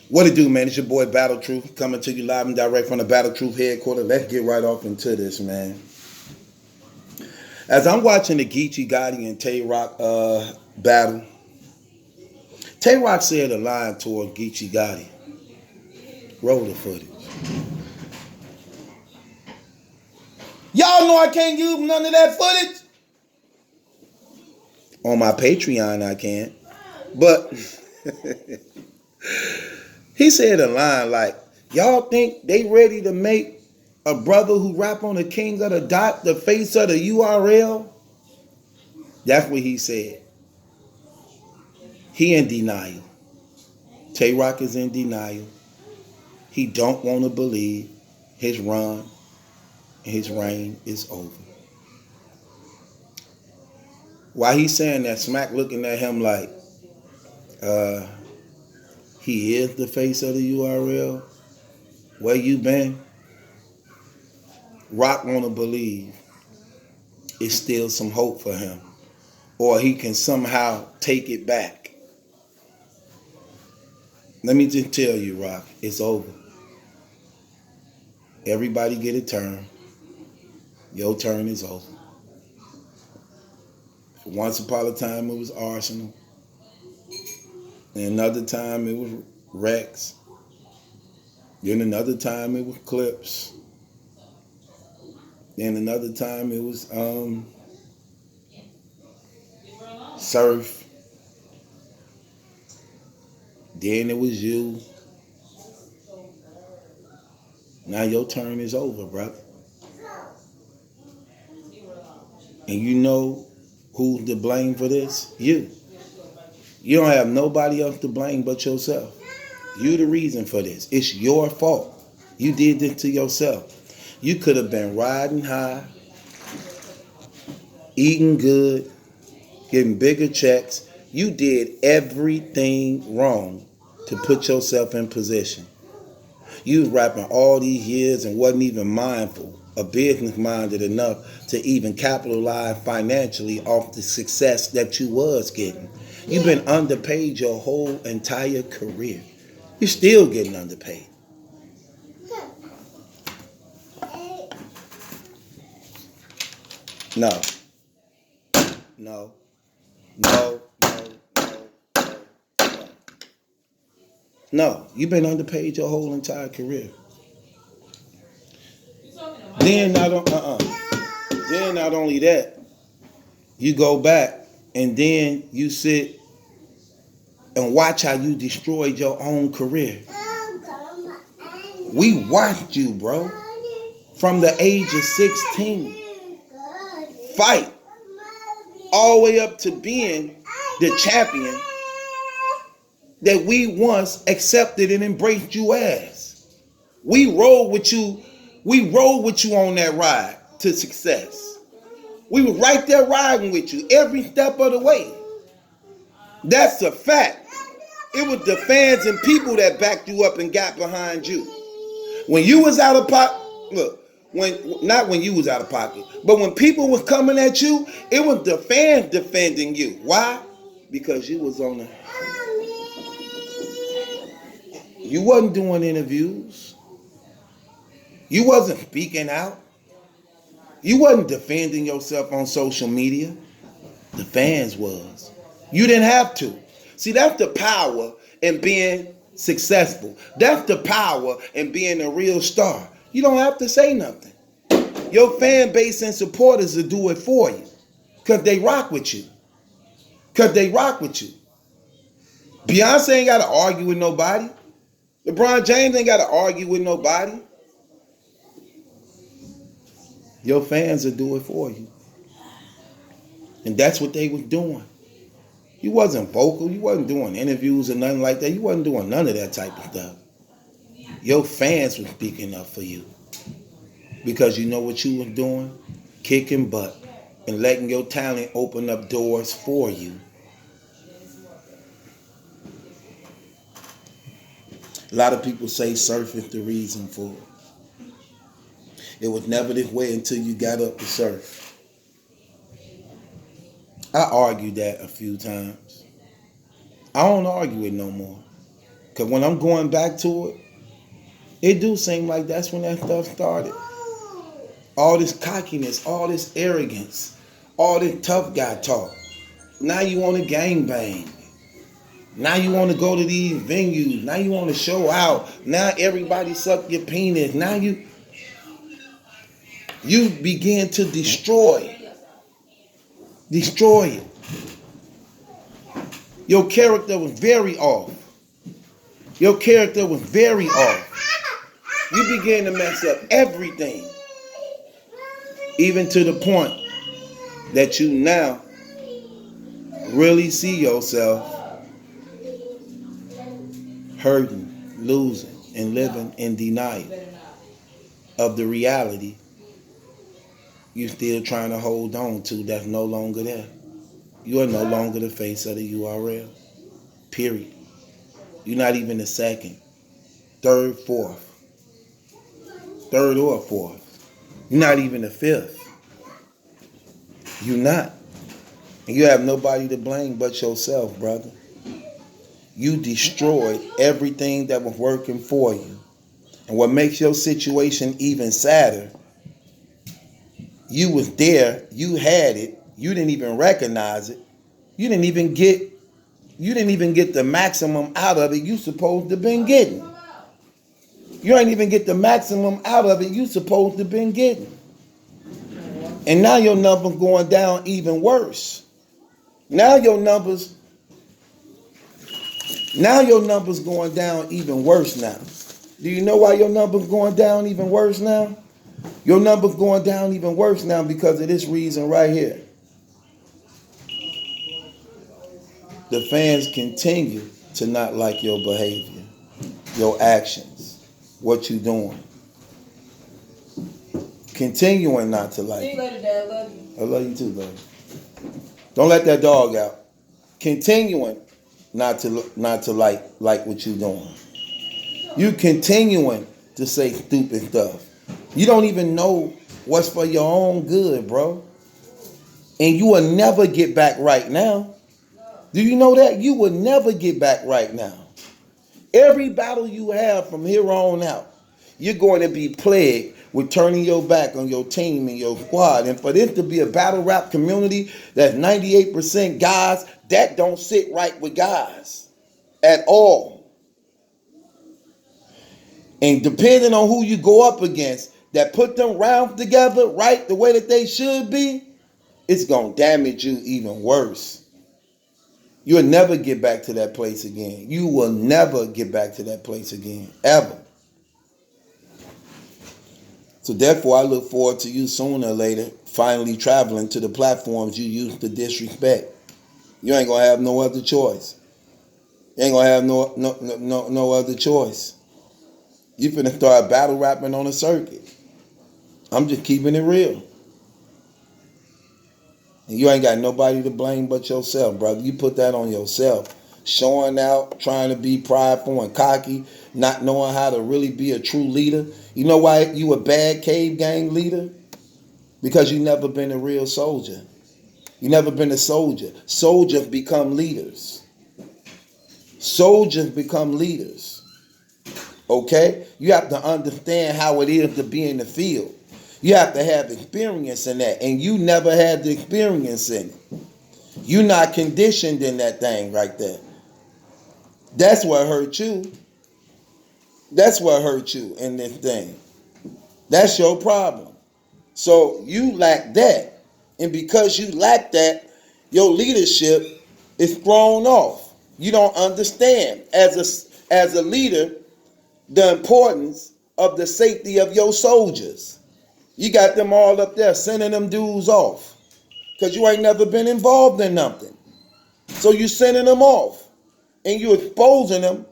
What it do, man? It's your boy Battle Truth coming to you live and direct from the Battle Truth headquarters. Let's get right off into this, man. As I'm watching the Geechee Gotti and Tay Rock battle, Tay Rock said a line toward Geechee Gotti. Roll the footage. Y'all know I can't use none of that footage. On my Patreon, I can. But he said a line like, y'all think they ready to make a brother who rap on the king of the dot the face of the URL? That's what he said. He in denial. Tay Rock is in denial. He don't want to believe his run and his reign is over. While he's saying that, Smack looking at him like, he is the face of the URL. Where you been? Rock want to believe it's still some hope for him, or he can somehow take it back. Let me just tell you, Rock, it's over. Everybody get a turn. Your turn is over. Once upon a time, it was Arsenal. And another time, it was Rex. Then another time, it was Clips. Then another time, it was Surf. Then it was you. Now your turn is over, brother. And you know who's to blame for this? You. You don't have nobody else to blame but yourself. You the reason for this. It's your fault. You did this to yourself. You could have been riding high, eating good, getting bigger checks. You did everything wrong to put yourself in position. You was rapping all these years and wasn't even mindful or business-minded enough to even capitalize financially off the success that you was getting. You've been underpaid your whole entire career. You're still getting underpaid. No. No. No. No. No. No. No. You've been underpaid your whole entire career. Then not only that, you go back and then you sit and watch how you destroyed your own career. We watched you, bro, from the age of 16, fight all the way up to being the champion that we once accepted and embraced you as. We rode with you. We rode with you on that ride to success. We were right there riding with you every step of the way. That's a fact. It was the fans and people that backed you up and got behind you. When you was out of pocket, look, not when you was out of pocket, but when people was coming at you, it was the fans defending you. Why? Because you was on the... You wasn't doing interviews. You wasn't speaking out. You wasn't defending yourself on social media. The fans was. You didn't have to. See, that's the power in being successful. That's the power in being a real star. You don't have to say nothing. Your fan base and supporters will do it for you. Because they rock with you. Because they rock with you. Beyonce ain't got to argue with nobody. LeBron James ain't got to argue with nobody. Your fans will do it for you. And that's what they was doing. You wasn't vocal. You wasn't doing interviews or nothing like that. You wasn't doing none of that type of stuff. Your fans were speaking up for you. Because you know what you was doing? Kicking butt and letting your talent open up doors for you. A lot of people say Surf is the reason for it. It was never this way until you got up to Surf. I argued that a few times. I don't argue it no more. Because when I'm going back to it, it do seem like that's when that stuff started. All this cockiness, all this arrogance, all this tough guy talk. Now you want to gangbang. Now you want to go to these venues. Now you want to show out. Now everybody suck your penis. Now you begin to destroy it. Your character was very off. Your character was very off. You began to mess up everything. Even to the point that you now really see yourself hurting, losing, and living in denial of the reality you're still trying to hold on to that's no longer there. You are no longer the face of the URL. Period. You're not even the second, third, fourth. Third or fourth. You're not even the fifth. You're not. And you have nobody to blame but yourself, brother. You destroyed everything that was working for you. And what makes your situation even sadder, you was there, you had it, you didn't even recognize it. You didn't even get the maximum out of it you supposed to been getting. You ain't even get the maximum out of it you supposed to been getting. And now your numbers going down even worse. Now your numbers going down even worse now. Do you know why your numbers going down even worse now? Your numbers going down even worse now because of this reason right here. The fans continue to not like your behavior, your actions, what you doing. Continuing not to like. See you later, Dad. Love you. I love you too, baby. Don't let that dog out. Continuing not to like what you doing. You continuing to say stupid stuff. You don't even know what's for your own good, bro. And you will never get back right now. Do you know that? You will never get back right now. Every battle you have from here on out, you're going to be plagued with turning your back on your team and your squad. And for this to be a battle rap community that's 98% guys, that don't sit right with guys at all. And depending on who you go up against, that put them rounds together right the way that they should be, it's going to damage you even worse. You'll never get back to that place again. You will never get back to that place again, ever. So therefore, I look forward to you sooner or later finally traveling to the platforms you used to disrespect. You ain't going to have no other choice. You ain't going to have no other choice. You finna start battle rapping on a circuit. I'm just keeping it real. And you ain't got nobody to blame but yourself, brother. You put that on yourself. Showing out, trying to be prideful and cocky, not knowing how to really be a true leader. You know why you a bad cave gang leader? Because you never been a real soldier. You never been a soldier. Soldiers become leaders. Soldiers become leaders. Okay? You have to understand how it is to be in the field. You have to have experience in that. And you never had the experience in it. You're not conditioned in that thing right there. That's what hurt you. That's what hurt you in this thing. That's your problem. So you lack that. And because you lack that, your leadership is thrown off. You don't understand as a leader the importance of the safety of your soldiers. You got them all up there sending them dudes off because you ain't never been involved in nothing. So you sending them off and you exposing them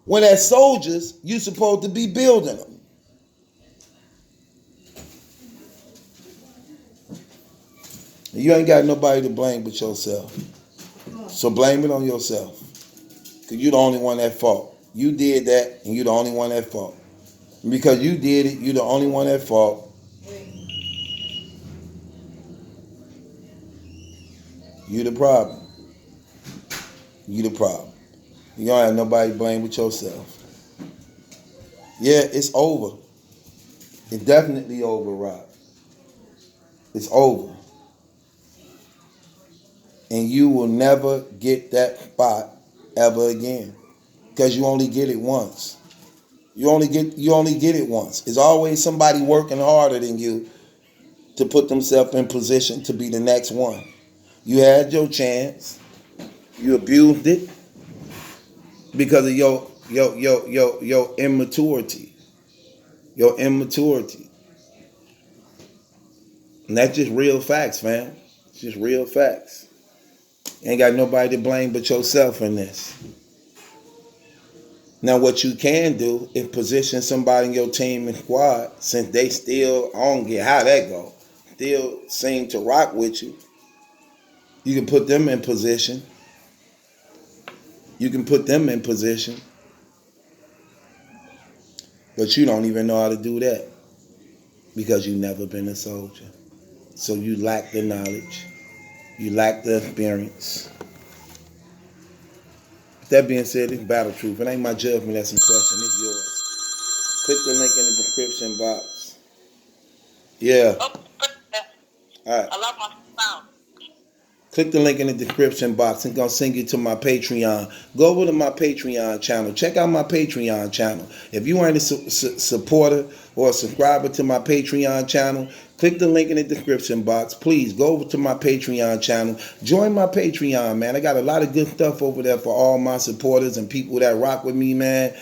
when as soldiers you supposed to be building them. You ain't got nobody to blame but yourself. So blame it on yourself. Because you're the only one at fault. You did that and you're the only one at fault. And because you did it, you're the only one at fault. You the problem. You the problem. You don't have nobody to blame but yourself. Yeah, it's over. It's definitely over, Rob. It's over. And you will never get that spot ever again. Because you only get it once. You only get it once. There's always somebody working harder than you to put themselves in position to be the next one. You had your chance. You abused it because of your immaturity. Your immaturity. And that's just real facts, fam. It's just real facts. Ain't got nobody to blame but yourself in this. Now, what you can do is position somebody in your team and squad, since they still, I don't get how that go, still seem to rock with you. You can put them in position. You can put them in position. But you don't even know how to do that because you've never been a soldier. So you lack the knowledge. You lack the experience. That being said, it's Battle Truth. It ain't my judgment that's in question. It's yours. Click the link in the description box. Yeah. All right. I love my sound. Click the link in the description box and gonna send you to my Patreon. Go over to my Patreon channel. Check out my Patreon channel. If you ain't a supporter or a subscriber to my Patreon channel, click the link in the description box. Please go over to my Patreon channel. Join my Patreon, man. I got a lot of good stuff over there for all my supporters and people that rock with me, man.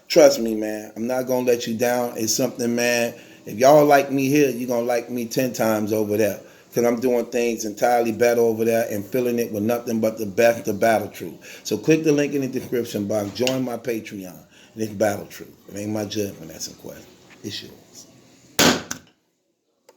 Trust me, man. I'm not gonna let you down. It's something, man. If y'all like me here, you're gonna like me 10 times over there. Because I'm doing things entirely better over there and filling it with nothing but the best of Battle Truth. So click the link in the description box. Join my Patreon. And it's Battle Truth. It ain't my judgment that's in question. It's yours.